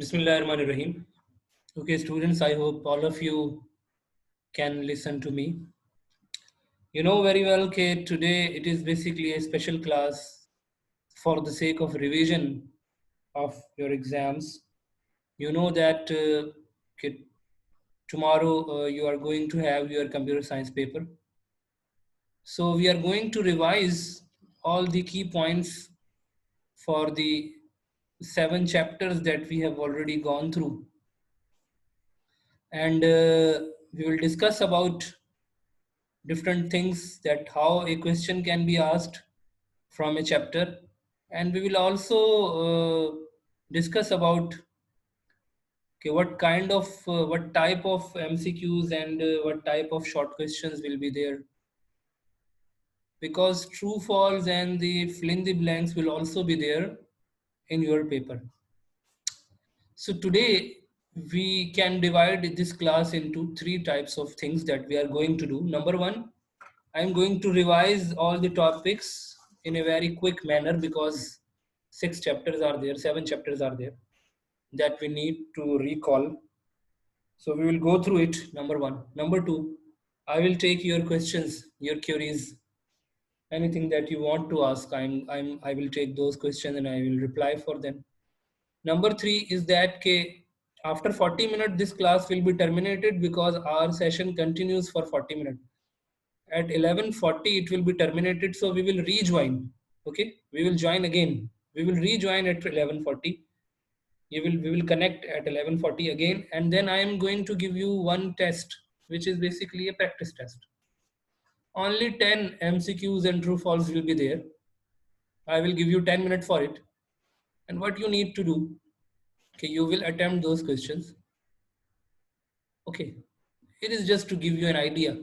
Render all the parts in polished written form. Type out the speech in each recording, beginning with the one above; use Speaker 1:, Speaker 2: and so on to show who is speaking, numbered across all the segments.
Speaker 1: Bismillahirrahmanirrahim. Okay, students, I hope all of you can listen to me. You know very well, okay, today it is basically a special class for the sake of revision of your exams. You know that okay, tomorrow you are going to have your computer science paper. So we are going to revise all the key points for the 7 chapters that we have already gone through. And we will discuss about different things that how a question can be asked from a chapter, and we will also discuss about okay, what kind of what type of MCQs and what type of short questions will be there, because true false and the fill in the blanks will also be there in your paper. So today we can divide this class into 3 types of things that we are going to do. Number one, I'm going to revise all the topics in a very quick manner because 6 chapters are there, 7 chapters are there that we need to recall. So we will go through it. Number one. Number two, I will take your questions, your queries, anything that you want to ask. I will take those questions and I will reply for them. Number three is that after 40 minutes, this class will be terminated because our session continues for 40 minutes. At 11:40 it will be terminated, so we will rejoin. Okay, we will join again. We will rejoin at 11:40. We will connect at 11:40 again, and then I am going to give you one test, which is basically a practice test. Only 10 MCQs and true false will be there. I will give you 10 minutes for it, and what you need to do, okay, you will attempt those questions. Okay, it is just to give you an idea.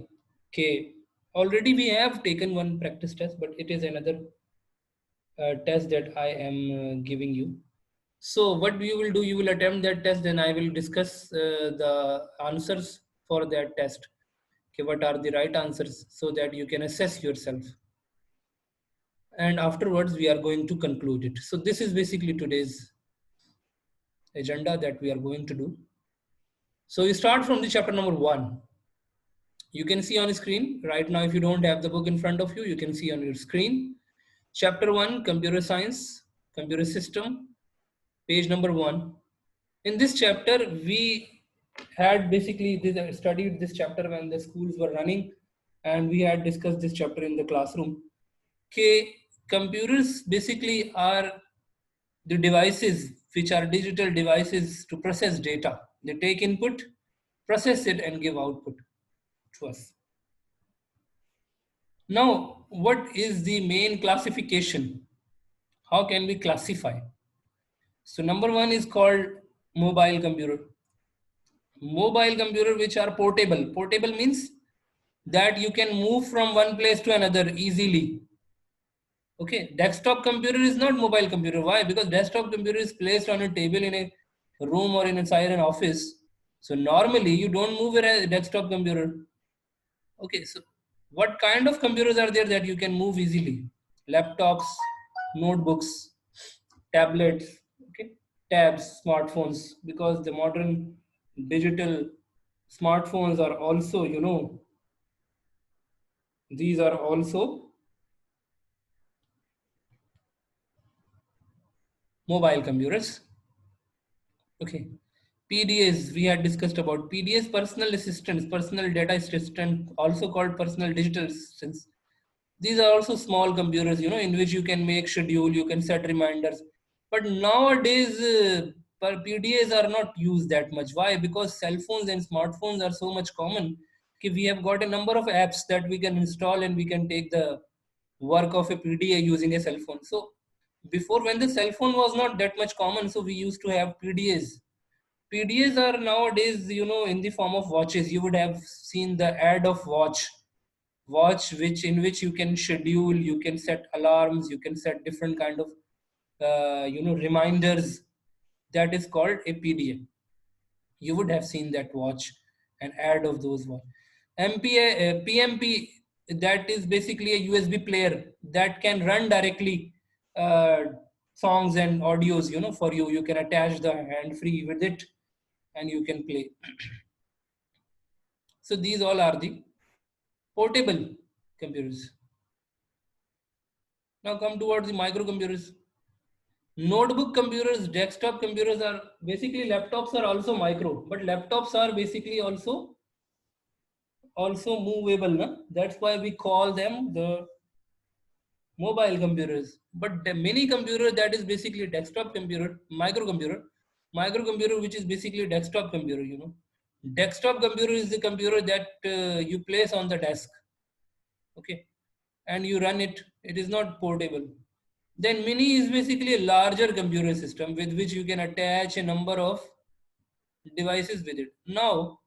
Speaker 1: Okay, already we have taken one practice test, but it is another test that I am giving you. So what you will do, you will attempt that test, then I will discuss the answers for that test. Okay, what are the right answers so that you can assess yourself. And afterwards, we are going to conclude it. So this is basically today's agenda that we are going to do. So we start from the chapter number 1. You can see on screen right now. If you don't have the book in front of you, you can see on your screen. Chapter 1, Computer Science, Computer System, page number 1. In this chapter, we had basically studied this chapter when the schools were running, and we had discussed this chapter in the classroom. Okay, computers basically are the devices which are digital devices to process data. They take input, process it, and give output to us. Now, what is the main classification? How can we classify? So, number one is called mobile computer. Mobile computer which are portable. Portable means that you can move from one place to another easily. Okay, desktop computer is not mobile computer. Why? Because desktop computer is placed on a table in a room or inside an office. So normally you don't move a desktop computer. Okay, so what kind of computers are there that you can move easily? Laptops, notebooks, tablets, okay, tabs, smartphones, because the modern digital smartphones are also, these are also mobile computers. Okay. PDAs, we had discussed about PDAs, personal assistants, personal data assistant, also called personal digital assistants. These are also small computers, in which you can make schedule, you can set reminders. But nowadays, PDAs are not used that much. Why? Because cell phones and smartphones are so much common. Okay, we have got a number of apps that we can install and we can take the work of a PDA using a cell phone. So before, when the cell phone was not that much common, so we used to have PDAs. PDAs are nowadays, in the form of watches. You would have seen the ad of watch which in which you can schedule, you can set alarms, you can set different kind of reminders. That is called a PDA. You would have seen that watch, an ad of those watch. PMP, that is basically a USB player that can run directly uh, songs and audios, for you. You can attach the hand free with it and you can play. So these all are the portable computers. Now come towards the microcomputers. Notebook computers, desktop computers are basically, laptops are also micro, but laptops are basically also movable. Na? That's why we call them the mobile computers. But the mini computer, that is basically a desktop computer, microcomputer which is basically a desktop computer. Desktop computer is the computer that you place on the desk, okay, and you run it. It is not portable. Then mini is basically a larger computer system with which you can attach a number of devices with it. Now,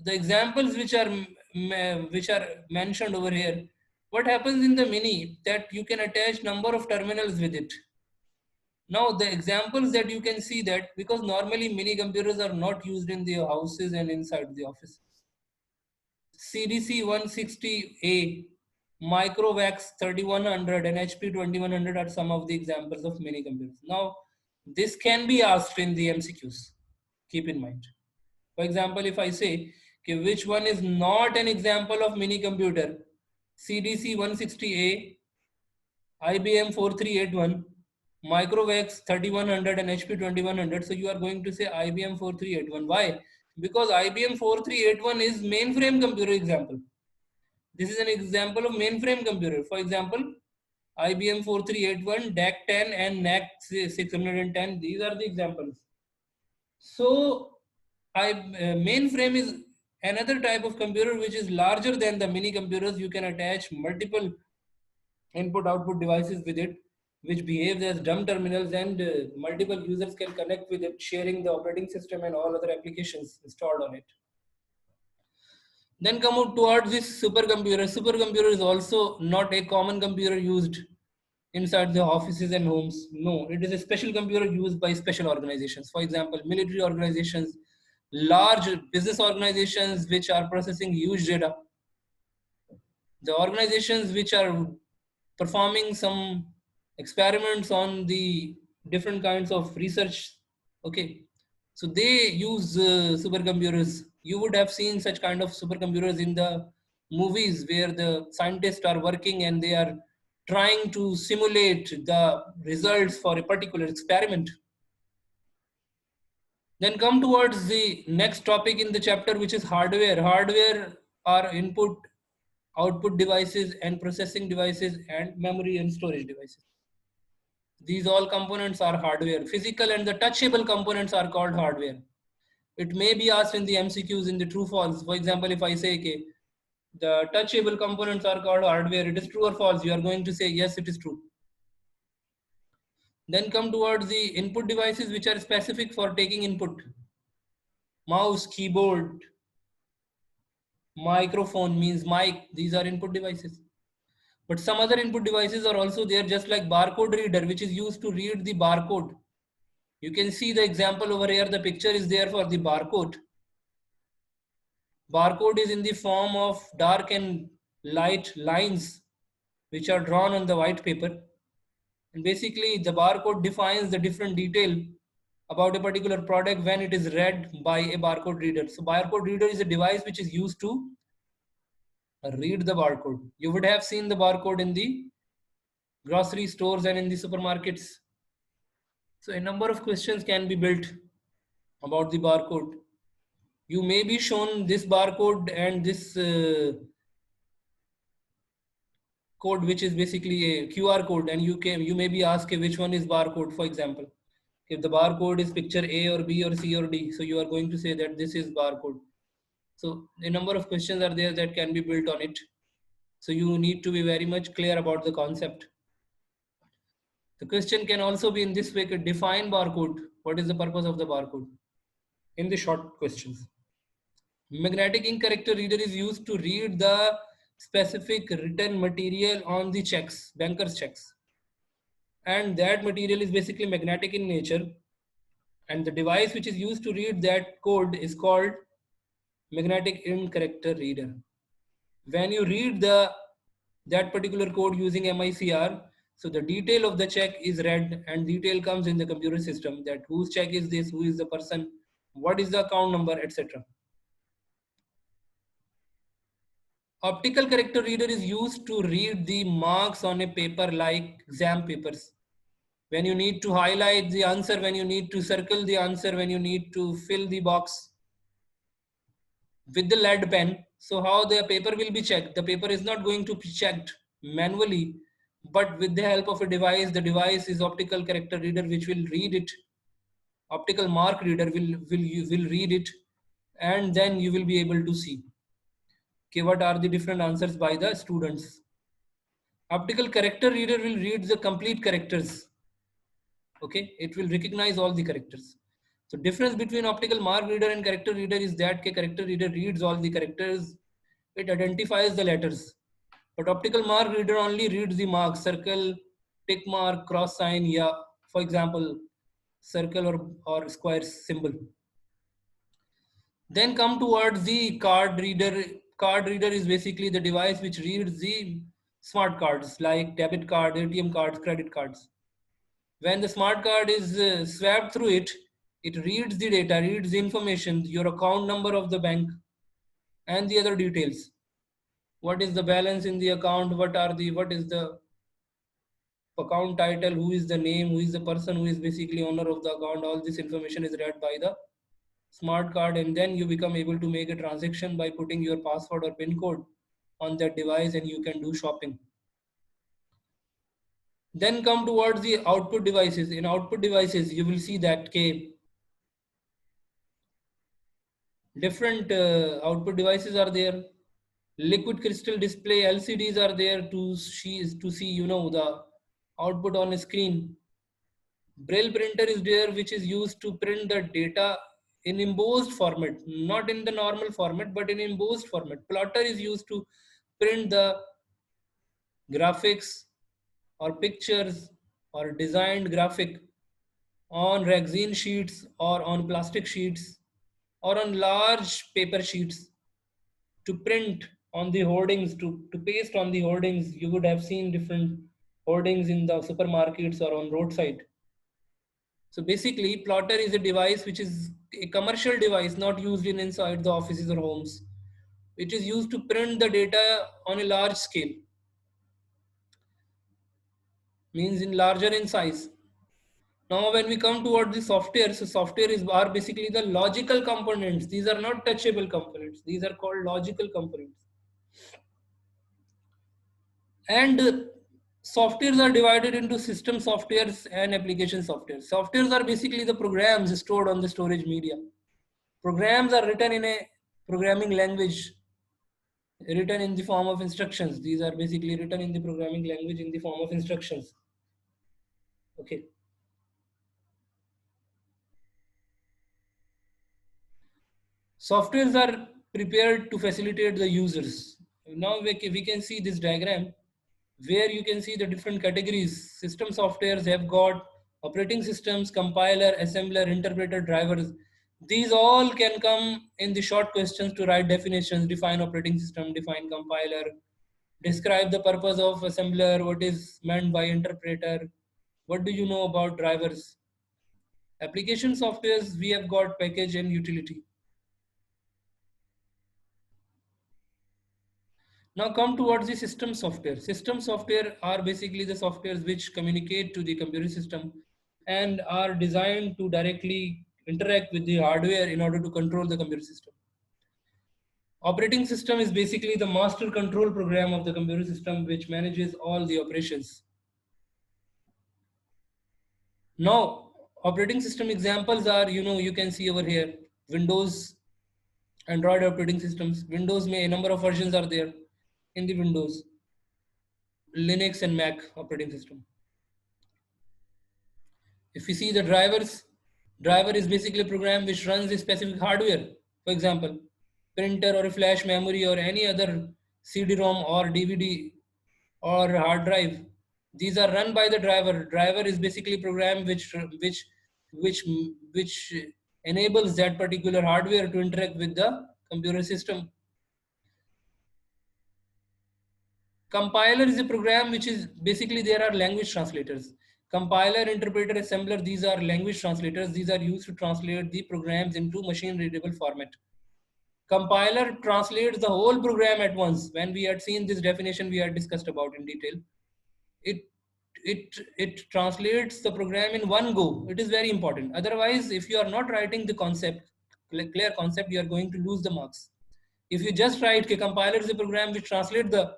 Speaker 1: the examples which are mentioned over here, what happens in the mini, that you can attach number of terminals with it. Now the examples that you can see, that because normally mini computers are not used in the houses and inside the office. CDC 160A, Microvax 3100 and HP 2100 are some of the examples of mini computers. Now this can be asked in the MCQs, keep in mind. For example, if I say, okay, which one is not an example of mini computer? CDC 160A, IBM 4381, Microvax 3100 and HP 2100. So you are going to say IBM 4381. Why? Because IBM 4381 is mainframe computer example. This is an example of mainframe computer. For example, IBM 4381, DAC 10 and NAC 610. These are the examples. So mainframe is another type of computer which is larger than the mini computers. You can attach multiple input output devices with it, which behaves as dumb terminals, and multiple users can connect with it, sharing the operating system and all other applications installed on it. Then come out towards this supercomputer. Supercomputer is also not a common computer used inside the offices and homes. No, it is a special computer used by special organizations. For example, military organizations, large business organizations which are processing huge data, the organizations which are performing some experiments on the different kinds of research, okay, so they use supercomputers. You would have seen such kind of supercomputers in the movies where the scientists are working and they are trying to simulate the results for a particular experiment. Then come towards the next topic in the chapter, which is hardware. Hardware are input, output devices and processing devices and memory and storage devices. These all components are hardware. Physical and the touchable components are called hardware. It may be asked in the MCQs in the true false. For example, if I say, okay, the touchable components are called hardware, it is true or false? You are going to say, yes, it is true. Then come towards the input devices which are specific for taking input. Mouse, keyboard, microphone means mic. These are input devices. But some other input devices are also there, just like barcode reader, which is used to read the barcode. You can see the example over here. The picture is there for the barcode. Barcode is in the form of dark and light lines which are drawn on the white paper. And basically the barcode defines the different detail about a particular product when it is read by a barcode reader. So barcode reader is a device which is used to read the barcode. You would have seen the barcode in the grocery stores and in the supermarkets. So a number of questions can be built about the barcode. You may be shown this barcode and this code, which is basically a QR code, and you may be asked which one is barcode. For example, if the barcode is picture A or B or C or D, so you are going to say that this is barcode. So a number of questions are there that can be built on it. So you need to be very much clear about the concept. The question can also be in this way: define barcode. What is the purpose of the barcode? In the short questions. Magnetic ink character reader is used to read the specific written material on the checks, banker's checks. And that material is basically magnetic in nature. And the device which is used to read that code is called magnetic ink character reader. When you read that particular code using MICR, So the detail of the check is read and detail comes in the computer system that whose check is this, who is the person, what is the account number, etc. Optical character reader is used to read the marks on a paper like exam papers. When you need to highlight the answer, when you need to circle the answer, when you need to fill the box with the lead pen. So how the paper will be checked? The paper is not going to be checked manually, but with the help of a device. The device is optical character reader, which will read it. Optical mark reader will read it, and then you will be able to see, okay, what are the different answers by the students. Optical character reader will read the complete characters. Okay, it will recognize all the characters. So difference between optical mark reader and character reader is that character reader reads all the characters. It identifies the letters. But optical mark reader only reads the mark, circle, tick mark, cross sign, yeah. For example, circle or square symbol. Then come towards the card reader. Card reader is basically the device which reads the smart cards like debit card, ATM cards, credit cards. When the smart card is swapped through it, it reads the data, reads the information, your account number of the bank and the other details. What is the balance in the account? What is the account title? Who is the name? Who is the person who is basically owner of the account? All this information is read by the smart card, and then you become able to make a transaction by putting your password or PIN code on that device, and you can do shopping. Then come towards the output devices. In output devices, you will see that different output devices are there. Liquid crystal display LCDs are there to see the output on a screen. Braille printer is there, which is used to print the data in embossed format, not in the normal format, but in embossed format. Plotter is used to print the graphics or pictures or designed graphic on resin sheets or on plastic sheets or on large paper sheets to print on the hoardings, to paste on the hoardings. You would have seen different hoardings in the supermarkets or on roadside. So basically, plotter is a device which is a commercial device, not used in inside the offices or homes. It is used to print the data on a large scale, means in larger in size. Now, when we come toward the software, so software are basically the logical components. These are not touchable components. These are called logical components. And softwares are divided into system softwares and application softwares. Softwares are basically the programs stored on the storage media. Programs are written in a programming language, written in the form of instructions. These are basically written in the programming language in the form of instructions. Okay. Softwares are prepared to facilitate the users. Now we can see this diagram where you can see the different categories. System softwares have got operating systems, compiler, assembler, interpreter, drivers. These all can come in the short questions to write definitions, define operating system, define compiler, describe the purpose of assembler, what is meant by interpreter, what do you know about drivers. Application softwares, we have got package and utility. Now come towards the system software. System software are basically the softwares which communicate to the computer system and are designed to directly interact with the hardware in order to control the computer system. Operating system is basically the master control program of the computer system which manages all the operations. Now, operating system examples are, you can see over here, Windows, Android operating systems. Windows may a number of versions are there in the Windows, Linux and Mac operating system. If we see the drivers, driver is basically a program which runs a specific hardware. For example, printer or a flash memory or any other CD-ROM or DVD or hard drive. These are run by the driver. Driver is basically a program which which enables that particular hardware to interact with the computer system. Compiler is a program which is basically there are language translators. Compiler, interpreter, assembler, these are language translators. These are used to translate the programs into machine readable format. Compiler translates the whole program at once. When we had seen this definition, we had discussed about in detail. It it translates the program in one go. It is very important. Otherwise, if you are not writing the concept, clear concept, you are going to lose the marks. If you just write a compiler is a program which translates the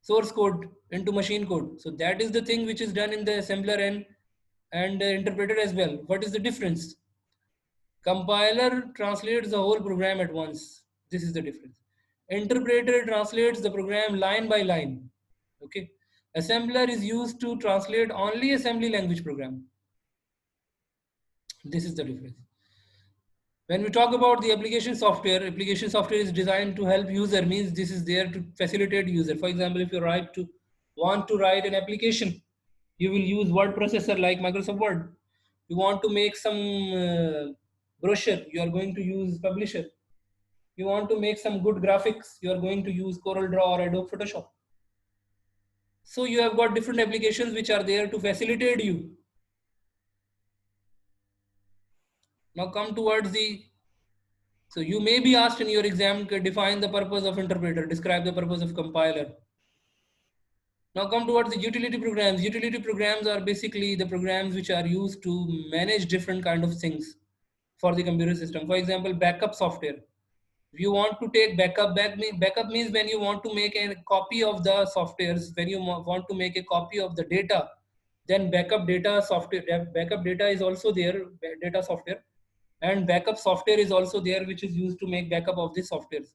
Speaker 1: source code into machine code. So that is the thing which is done in the assembler and interpreter as well. What is the difference? Compiler translates the whole program at once. This is the difference. Interpreter translates the program line by line. Okay. Assembler is used to translate only assembly language program. This is the difference. When we talk about the application software is designed to help user, means this is there to facilitate user. For example, if you want to write an application, you will use word processor like Microsoft Word. You want to make some brochure, you are going to use Publisher. You want to make some good graphics, you are going to use Corel Draw or Adobe Photoshop. So you have got different applications which are there to facilitate you. Now come towards the, so you may be asked in your exam, define the purpose of interpreter, describe the purpose of compiler. Now come towards the utility programs. Utility programs are basically the programs which are used to manage different kind of things for the computer system. For example, backup software. If you want to take backup means when you want to make a copy of the softwares, when you want to make a copy of the data, then backup data software, backup data is also there, data software, and backup software is also there, which is used to make backup of the softwares.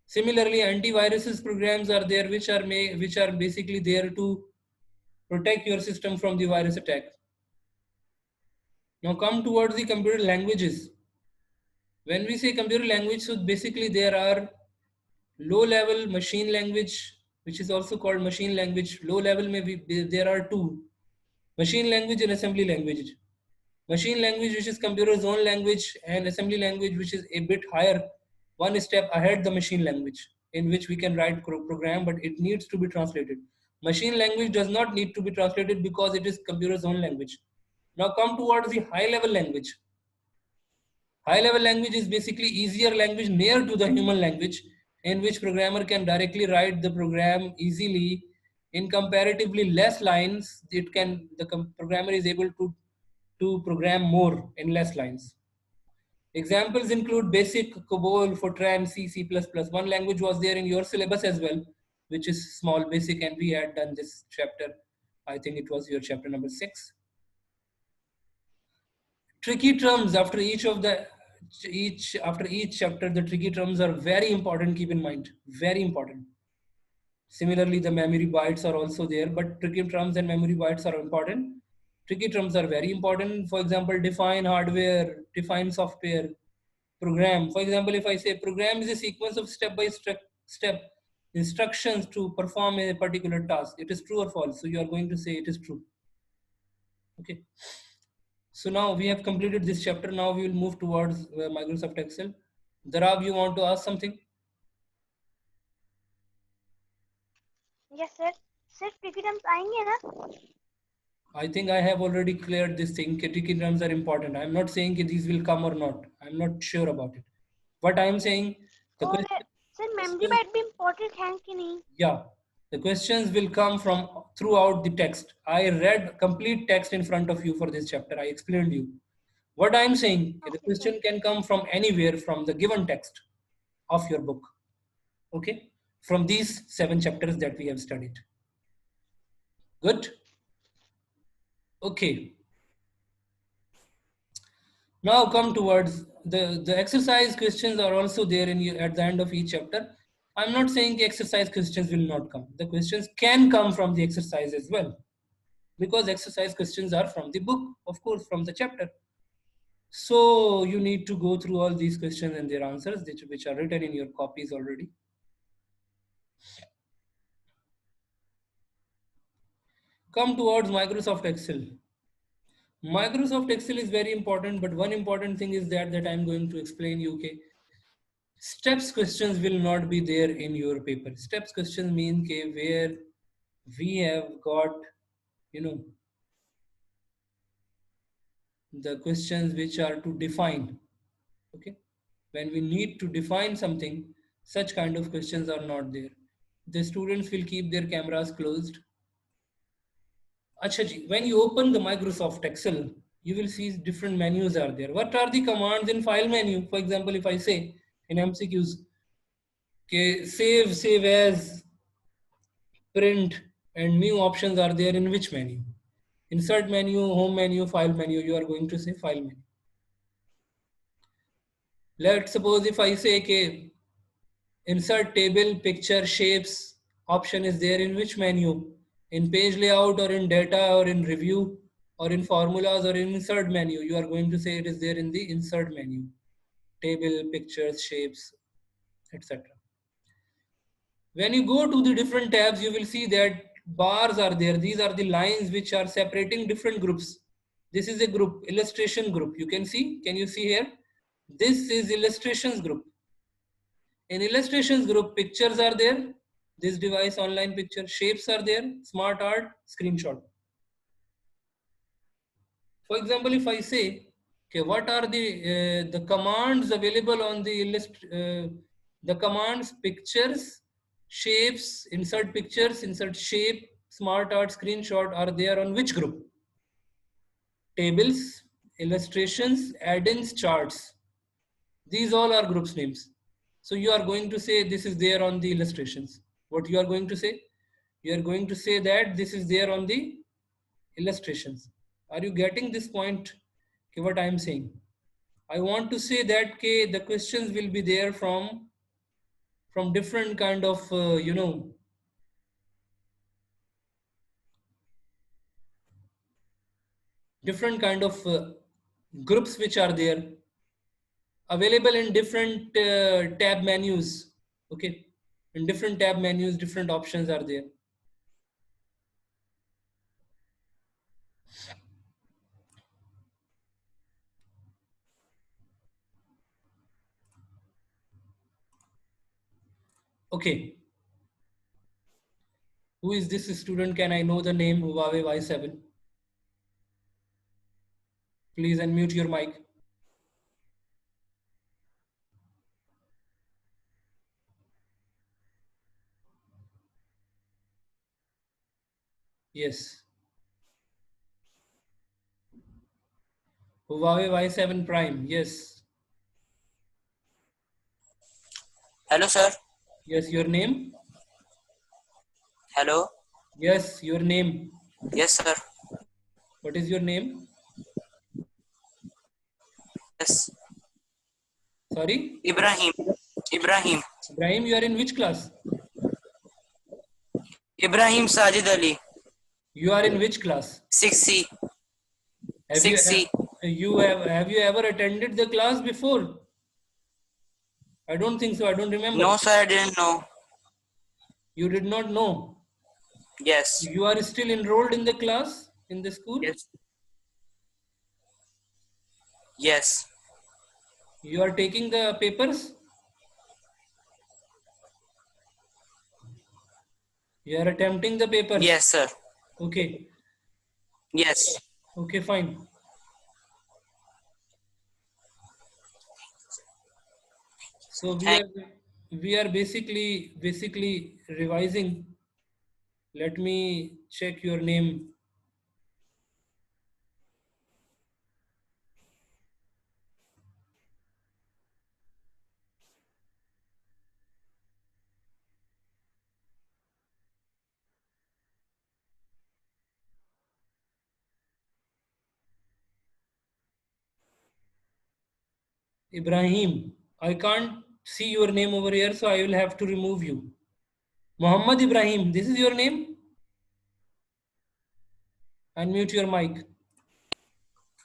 Speaker 1: Similarly, antiviruses programs are there, which are basically there to protect your system from the virus attack. Now come towards the computer languages. When we say computer language, so basically there are low-level machine language, which is also called machine language. Low level there are two: machine language and assembly language. Machine language, which is computer's own language, and assembly language, which is a bit higher, one step ahead the machine language, in which we can write program, but it needs to be translated. Machine language does not need to be translated because it is computer's own language. Now come towards the high level language. High level language is basically easier language near to the human language, in which programmer can directly write the program easily in comparatively less lines. The programmer is able to program more in less lines. Examples include BASIC, COBOL, Fortran, C, C++. One language was there in your syllabus as well, which is small basic, and we had done this chapter. I think it was your chapter number 6. Tricky terms after each chapter, the tricky terms are very important. Keep in mind, very important. Similarly, the memory bytes are also there, but tricky terms and memory bytes are important. Tricky terms are very important. For example, define hardware, define software, program. For example, if I say program is a sequence of step instructions to perform a particular task, it is true or false. So you are going to say it is true. Okay. So now we have completed this chapter. Now we will move towards Microsoft Excel. Darab, you want to ask something?
Speaker 2: Yes, sir. Sir, tricky terms आएंगे ना?
Speaker 1: I think I have already cleared this thing. Tricky terms are important. I am not saying that these will come or not. I am not sure about it. What I am saying, the
Speaker 2: और
Speaker 1: question,
Speaker 2: sir, memory byte भी important है कि नहीं?
Speaker 1: yeah, the questions will come from throughout the text. I read complete text in front of you for this chapter. I explained you. What I am saying, the
Speaker 2: Okay,
Speaker 1: question
Speaker 2: sir.
Speaker 1: can come from anywhere from the given text of your book. Okay, from these 7 chapters that we have studied. Good. Okay. Now come towards the exercise questions are also there at the end of each chapter. I'm not saying the exercise questions will not come. The questions can come from the exercise as well, because exercise questions are from the book, of course, from the chapter. So you need to go through all these questions and their answers, which are written in your copies already. Come towards Microsoft Excel. Microsoft Excel is very important, but one important thing is that I'm going to explain you. Okay, Steps questions will not be there in your paper. Steps questions mean where we have got, you know, the questions which are to define. Okay, when we need to define something, such kind of questions are not there. The students will keep their cameras closed. Acha ji, when you open the Microsoft Excel, you will see different menus are there. What are the commands in file menu? For example, if I say in MCQs, okay, save as, print, and new options are there in which menu? Insert menu, home menu, file menu. You are going to say file menu. Let's suppose if I say, okay, insert table, picture, shapes option is there in which menu? In page layout or in data or in review or in formulas or in insert menu? You are going to say it is there in the insert menu. Table, pictures, shapes, etc. When you go to the different tabs, you will see that bars are there. These are the lines which are separating different groups. This is a group, illustration group. You can see, can you see here? This is illustrations group. In illustrations group, pictures are there. This device online picture, shapes are there, smart art, screenshot. For example, if I say, okay, what are the commands available on the commands pictures, shapes, insert shape, smart art, screenshot are there on which group? Tables, illustrations, add-ins, charts. These all are groups names. So you are going to say this is there on the illustrations. What you are going to say? You are going to say that this is there on the illustrations. Are you getting this point? Okay, what I am saying? I want to say that the questions will be there from different kind of different kind of groups which are there available in different tab menus. Okay, in different tab menus, different options are there. Okay, who is this student? Can I know the name? Huawei Y7. Please unmute your mic. Yes. Huawei Y7 Prime. Yes.
Speaker 3: Hello, sir.
Speaker 1: Yes, your name?
Speaker 3: Hello.
Speaker 1: Yes, your name.
Speaker 3: Yes, sir.
Speaker 1: What is your name?
Speaker 3: Yes.
Speaker 1: Sorry?
Speaker 3: Ibrahim. Ibrahim.
Speaker 1: Ibrahim, you are in which class?
Speaker 3: Ibrahim Sajid Ali.
Speaker 1: You are in which class?
Speaker 3: 6C.
Speaker 1: Have
Speaker 3: 6C.
Speaker 1: have you ever attended the class before? I don't think so. I don't remember.
Speaker 3: No, sir, I didn't know.
Speaker 1: You did not know.
Speaker 3: Yes.
Speaker 1: You are still enrolled in the class in the school?
Speaker 3: Yes. Yes.
Speaker 1: You are taking the papers? You are attempting the papers?
Speaker 3: Yes, sir.
Speaker 1: Okay.
Speaker 3: Yes.
Speaker 1: Okay, fine. So we are basically revising. Let me check your name. Ibrahim. I can't see your name over here, so I will have to remove you. Muhammad Ibrahim, this is your name? Unmute your mic.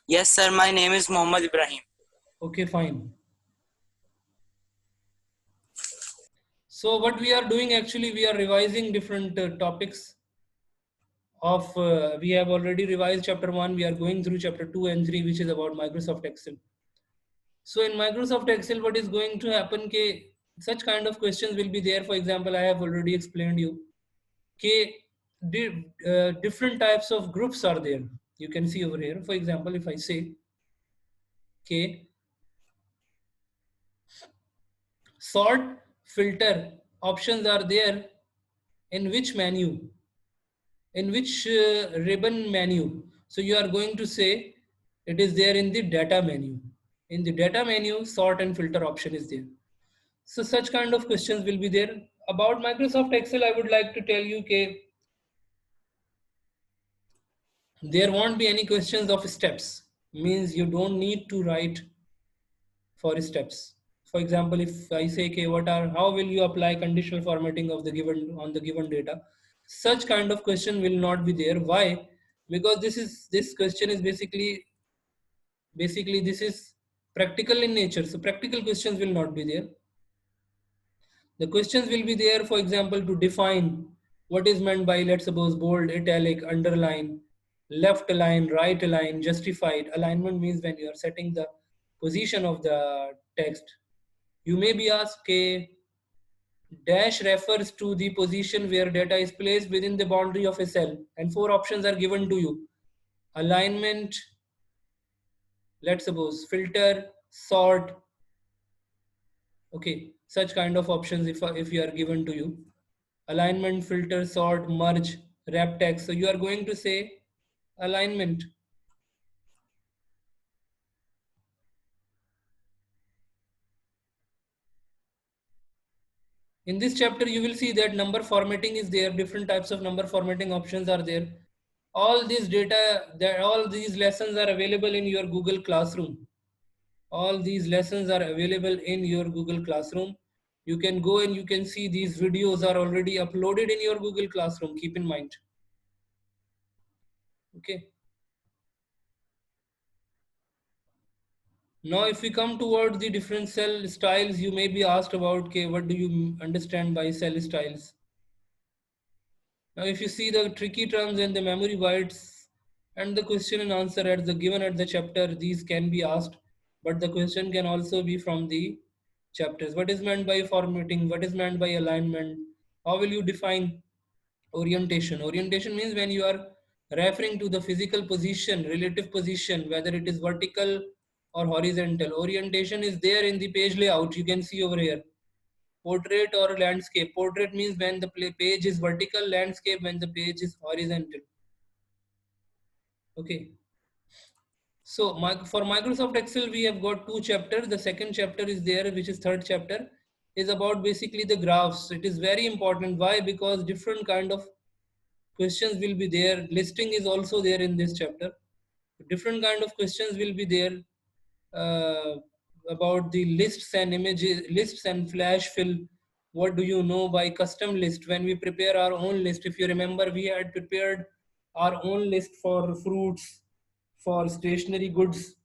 Speaker 3: Yes, sir. My name is Muhammad Ibrahim.
Speaker 1: Okay, fine. So what we are doing actually, we are revising different topics of, we have already revised chapter 1. We are going through chapter 2 and 3, which is about Microsoft Excel. So in Microsoft Excel, what is going to happen? Such kind of questions will be there. For example, I have already explained you. Different types of groups are there. You can see over here. For example, if I say sort, filter options are there in which menu, in which ribbon menu. So you are going to say it is there in the data menu. In the data menu, sort and filter option is there. So such kind of questions will be there. About Microsoft Excel, I would like to tell you there won't be any questions of steps. Means you don't need to write for steps. For example, if I say, okay, how will you apply conditional formatting of the given on the given data? Such kind of question will not be there. Why? Because this question is basically this is practical in nature. So practical questions will not be there. The questions will be there, for example, to define what is meant by, let's suppose, bold, italic, underline, left align, right align, justified. Alignment means when you are setting the position of the text. You may be asked, okay, dash refers to the position where data is placed within the boundary of a cell, and four options are given to you. Alignment, let's suppose, filter, sort. Okay, such kind of options if you are given to you. Alignment, filter, sort, merge, wrap text. So you are going to say alignment. In this chapter, you will see that number formatting is there. Different types of number formatting options are there. All these all these lessons are available in your Google Classroom. All these lessons are available in your Google Classroom. You can go and you can see these videos are already uploaded in your Google Classroom. Keep in mind. Okay. Now, if we come toward the different cell styles, you may be asked about, okay, what do you understand by cell styles? Now, if you see the tricky terms and the memory bytes and the question and answer given at the chapter, these can be asked, but the question can also be from the chapters. What is meant by formatting? What is meant by alignment? How will you define orientation? Orientation means when you are referring to the physical position, relative position, whether it is vertical or horizontal. Orientation is there in the page layout. You can see over here. Portrait or landscape. Portrait means when the page is vertical, landscape when the page is horizontal. Okay. So for Microsoft Excel, we have got two chapters. The second chapter is there, which is third chapter, is about basically the graphs. It is very important. Why? Because different kind of questions will be there. Listing is also there in this chapter. Different kind of questions will be there uh, about the lists and images, lists and flash fill. What do you know by custom list? When we prepare our own list, if you remember, we had prepared our own list for fruits, for stationery goods,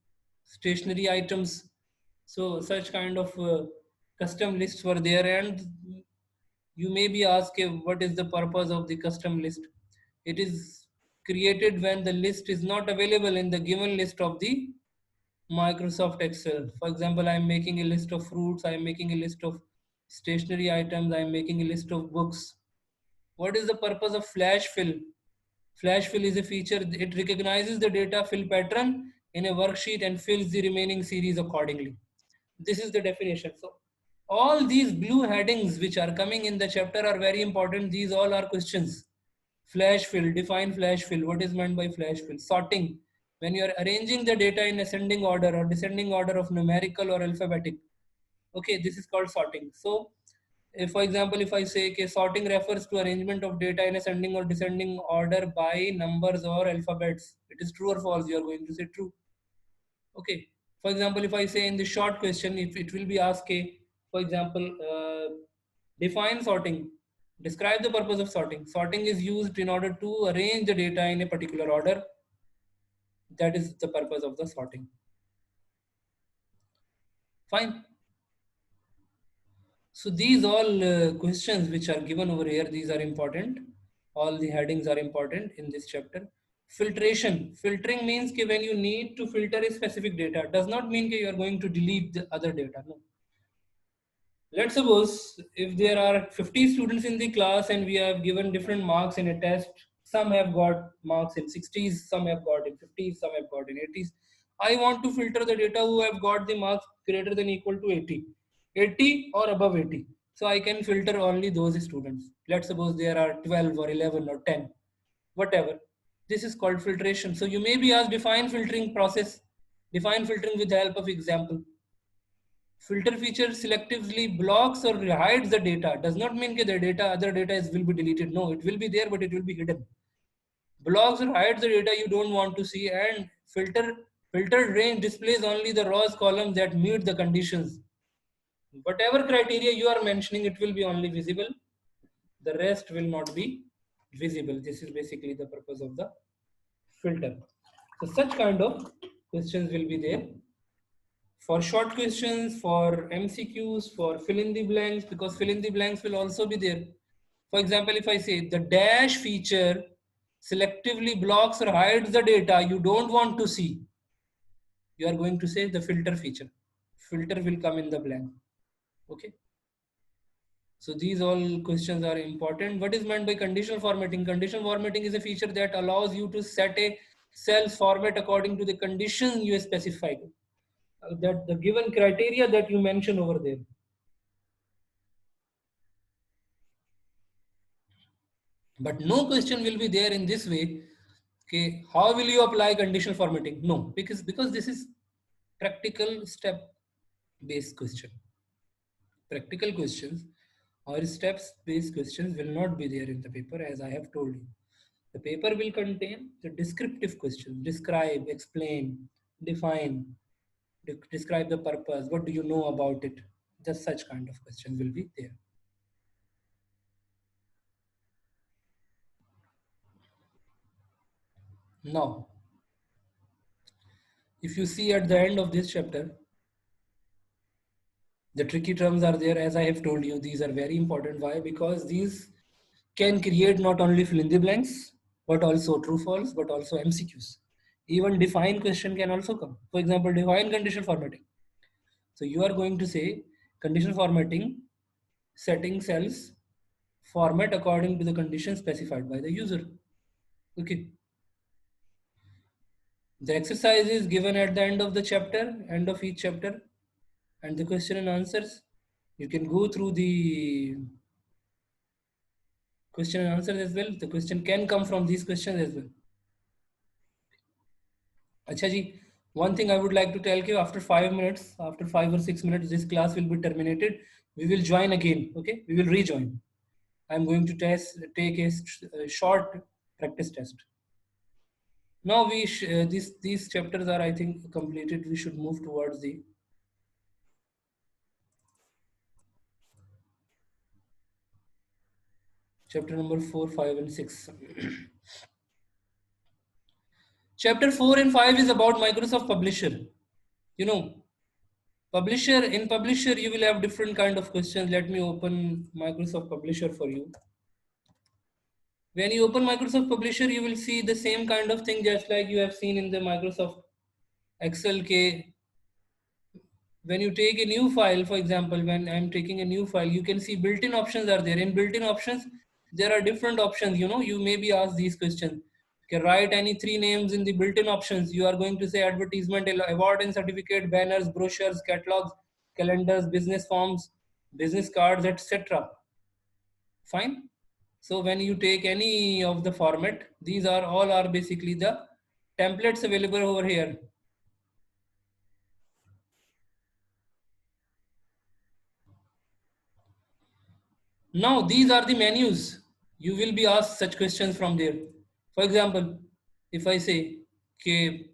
Speaker 1: stationery items. So such kind of custom lists were there, and you may be asked, what is the purpose of the custom list? It is created when the list is not available in the given list of the Microsoft Excel. For example, I am making a list of fruits, I am making a list of stationery items, I am making a list of books. What is the purpose of flash fill? Flash fill is a feature, it recognizes the data fill pattern in a worksheet and fills the remaining series accordingly. This is the definition. So all these blue headings which are coming in the chapter are very important. These all are questions. Flash fill, define flash fill. What is meant by flash fill? Sorting. When you are arranging the data in ascending order or descending order of numerical or alphabetic. Okay, this is called sorting. So if, for example, if I say, okay, sorting refers to arrangement of data in ascending or descending order by numbers or alphabets. It is true or false? You are going to say true. Okay. For example, if I say in the short question, if it will be asked, for example, define sorting. Describe the purpose of sorting. Sorting is used in order to arrange the data in a particular order. That is the purpose of the sorting. Fine. So these all questions which are given over here, these are important. All the headings are important in this chapter. Filtering means कि when you need to filter a specific data, does not mean that you are going to delete the other data. No. Let's suppose if there are 50 students in the class and we have given different marks in a test, some have got marks in 60s, some have got in 50s, some have got in 80s. I want to filter the data who have got the marks greater than equal to 80, 80 or above 80. So I can filter only those students. Let's suppose there are 12 or 11 or 10, whatever. This is called filtration. So you may be asked define filtering process, define filtering with the help of example. Filter feature selectively blocks or hides the data. Does not mean that the data, other data will be deleted. No, it will be there, but it will be hidden. Blocks or hides the data you don't want to see, and filtered range displays only the rows column that meet the conditions. Whatever criteria you are mentioning, it will be only visible. The rest will not be visible. This is basically the purpose of the filter. So such kind of questions will be there. For short questions, for MCQs, for fill in the blanks, because fill in the blanks will also be there. For example, if I say the dash feature selectively blocks or hides the data you don't want to see, you are going to say the filter feature. Filter will come in the blank. Okay. So these all questions are important. What is meant by conditional formatting? Conditional formatting is a feature that allows you to set a cell's format according to the condition you specify. That the given criteria that you mention over there. But no question will be there in this way. Okay, how will you apply conditional formatting? No, because this is practical step based question. Practical questions or steps based questions will not be there in the paper, as I have told you. The paper will contain the descriptive questions: describe, explain, define, describe the purpose, what do you know about it. Just such kind of question will be there. Now, if you see at the end of this chapter, the tricky terms are there. As I have told you, these are very important. Why? Because these can create not only fill in the blanks, but also true false, but also MCQs. Even define question can also come. For example, define conditional formatting. So you are going to say conditional formatting, setting cells format according to the condition specified by the user. Okay. The exercise is given at the end of the chapter, end of each chapter, and the question and answers. You can go through the question and answers as well. The question can come from these questions as well. Acha ji, one thing I would like to tell you, after 5 minutes, after 5 or 6 minutes, this class will be terminated. We will join again. Okay, we will rejoin. I'm going to take a short practice test. Now these chapters are, I think, completed. We should move towards the chapter number 4, 5, and 6. Chapter 4 and 5 is about Microsoft Publisher. You know, in Publisher, you will have different kind of questions. Let me open Microsoft Publisher for you. When you open Microsoft Publisher, you will see the same kind of thing just like you have seen in the Microsoft Excel. When you take a new file, for example, when I'm taking a new file, you can see built-in options are there. In built-in options, there are different options. You know, you may be asked these questions. Okay, write any 3 names in the built-in options. You are going to say advertisement, award and certificate, banners, brochures, catalogs, calendars, business forms, business cards, etc. Fine. So when you take any of the format, these are all are basically the templates available over here. Now these are the menus. You will be asked such questions from there. For example, if I say, okay,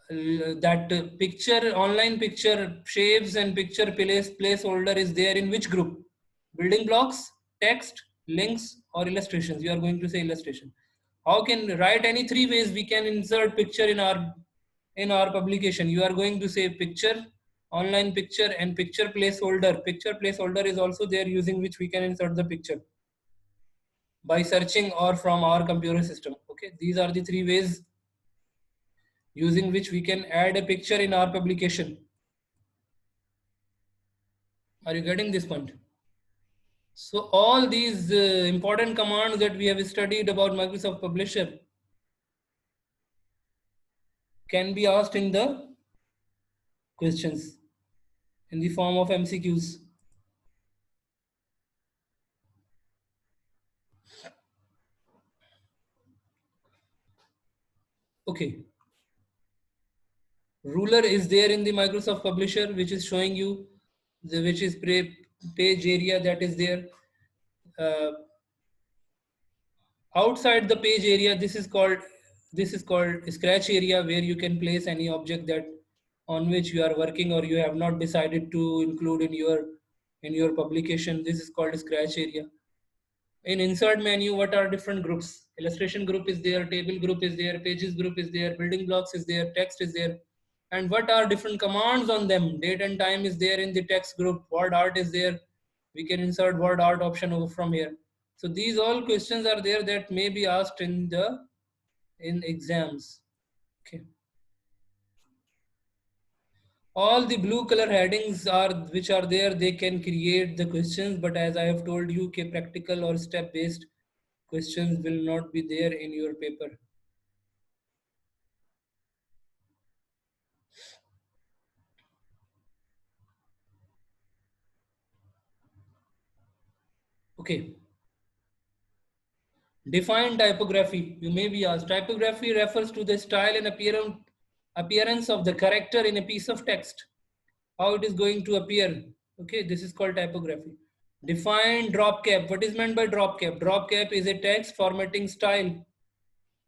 Speaker 1: that picture, online picture shapes and picture placeholder is there in which group? Building blocks, text, links, or illustrations. You are going to say illustration. How can write any 3 ways we can insert picture in our publication? You are going to say picture, online picture, and picture placeholder. Picture placeholder is also there using which we can insert the picture. by searching or from our computer system. Okay, these are the three ways using which we can add a picture in our publication. Are you getting this point? So all these important commands that we have studied about Microsoft Publisher can be asked in the questions in the form of MCQs. Okay. Ruler is there in the Microsoft Publisher, which is showing you the which is page area that is there. Uh, Outside the page area, this is called scratch area, where you can place any object that on which you are working or you have not decided to include in your publication. This is called scratch area. In insert menu, what are different groups? Illustration group is there, table group is there, pages group is there, building blocks is there, text is there. And what are different commands on them? Date and time is there in the text group, word art is there. We can insert word art option over from here. So these all questions are there that may be asked in exams. Okay. All the blue color headings are which are there, they can create the questions, but as I have told you, practical or step based questions will not be there in your paper. Okay. Define typography. You may be asked. Typography refers to the style and appearance of the character in a piece of text. How it is going to appear. Okay, this is called typography. Define drop cap. What is meant by drop cap? Drop cap is a text formatting style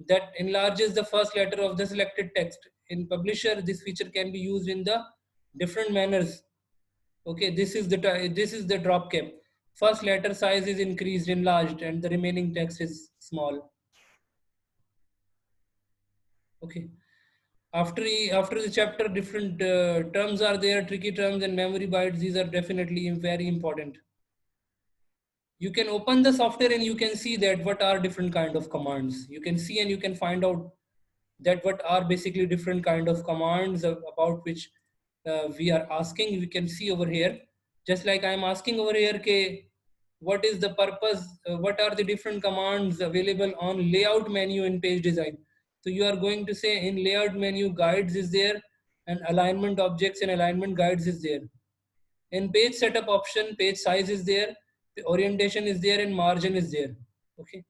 Speaker 1: that enlarges the first letter of the selected text. In Publisher, this feature can be used in the different manners. Okay, this is the drop cap. First letter size is increased, enlarged, and the remaining text is small. Okay. After the chapter, different terms are there, tricky terms and memory bytes. These are definitely very important. You can open the software and you can see that what are different kind of commands. You can see and you can find out that what are basically different kind of commands about which we are asking. We can see over here, just like I am asking over here, what is the purpose, what are the different commands available on layout menu in page design. So you are going to say in layout menu, guides is there, and alignment objects and alignment guides is there. In page setup option, page size is there, the orientation is there, and margin is there. Okay.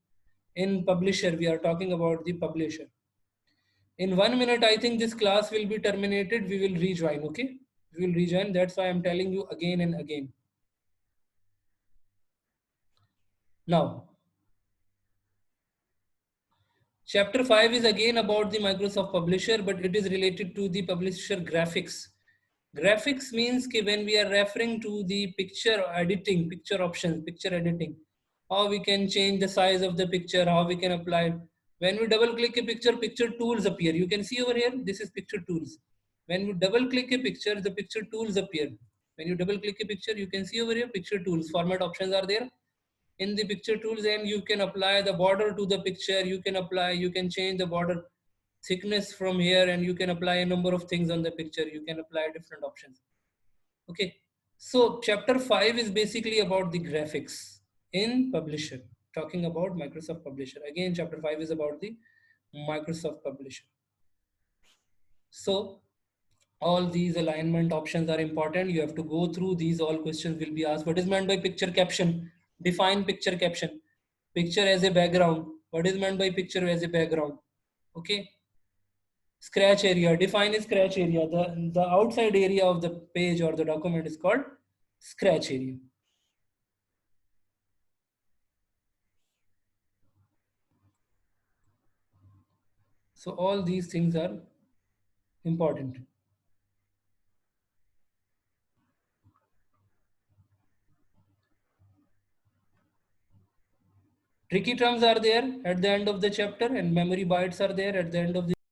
Speaker 1: In Publisher, we are talking about the Publisher. In 1 minute, I think this class will be terminated. We will rejoin. Okay, we will rejoin. That's why I'm telling you again and again. Now, chapter 5 is again about the Microsoft Publisher, but it is related to the Publisher graphics. Graphics means when we are referring to the picture editing, picture options, picture editing, how we can change the size of the picture, how we can apply it. When we double click a picture, picture tools appear. You can see over here, this is picture tools. When you double click a picture, the picture tools appear. When you double click a picture, you can see over here, picture tools, format options are there in the picture tools, and you can apply the border to the picture. You can change the border thickness from here, and you can apply a number of things on the picture. You can apply different options. Okay. So chapter 5 is basically about the graphics in Publisher, talking about Microsoft Publisher. Again, chapter 5 is about the Microsoft Publisher. So all these alignment options are important. You have to go through these. All questions will be asked. What is meant by picture caption? Define picture caption. Picture as a background. What is meant by picture as a background? Okay. Scratch area. Define a scratch area. The outside area of the page or the document is called scratch area. So all these things are important. Tricky terms are there at the end of the chapter, and memory bytes are there at the end of the